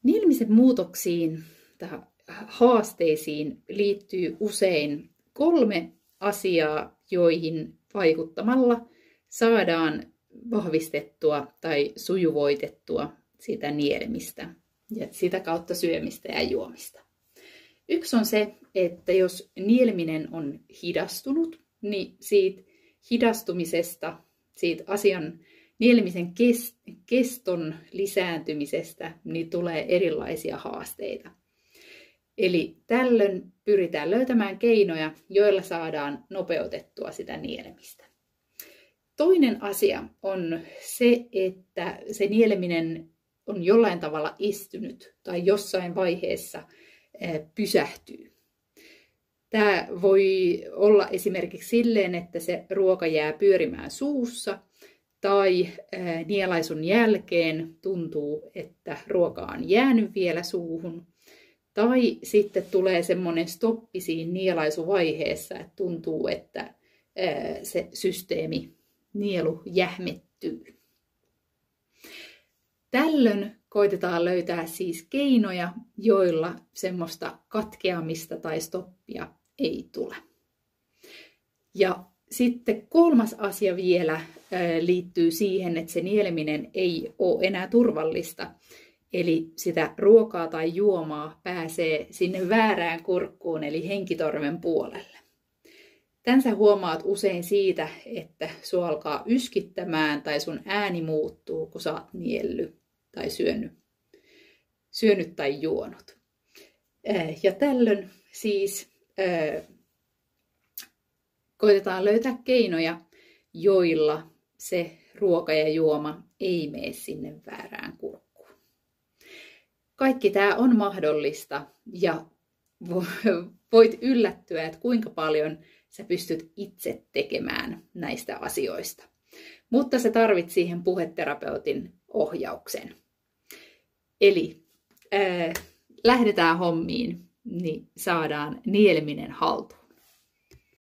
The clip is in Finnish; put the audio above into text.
Nielemisen muutoksiin tai haasteisiin liittyy usein 3 asiaa, joihin vaikuttamalla saadaan vahvistettua tai sujuvoitettua sitä nielemistä ja sitä kautta syömistä ja juomista. Yksi on se, että jos nieleminen on hidastunut, niin siitä hidastumisesta, siitä asian nielemisen keston lisääntymisestä, niin tulee erilaisia haasteita. Eli tällöin pyritään löytämään keinoja, joilla saadaan nopeutettua sitä nielemistä. Toinen asia on se, että se nieleminen on jollain tavalla estynyt tai jossain vaiheessa pysähtyy. Tämä voi olla esimerkiksi silleen, että se ruoka jää pyörimään suussa tai nielaisun jälkeen tuntuu, että ruoka on jäänyt vielä suuhun. Tai sitten tulee semmoinen stoppi siinä nielaisuvaiheessa, että tuntuu, että se systeemi, nielu jähmettyy. Tällöin koitetaan löytää siis keinoja, joilla semmoista katkeamista tai stoppia ei tule. Ja sitten 3. asia vielä liittyy siihen, että se nieleminen ei ole enää turvallista. Eli sitä ruokaa tai juomaa pääsee sinne väärään kurkkuun, eli henkitorven puolelle. Tän sä huomaat usein siitä, että sua alkaa yskittämään tai sun ääni muuttuu, kun sä oot niellyt tai syönyt tai juonut. Ja tällöin siis koitetaan löytää keinoja, joilla se ruoka ja juoma ei mene sinne väärään kurkkuun. Kaikki tämä on mahdollista ja voit yllättyä, että kuinka paljon sä pystyt itse tekemään näistä asioista. Mutta sä tarvit siihen puheterapeutin ohjauksen. Eli lähdetään hommiin, niin saadaan nieleminen haltuun.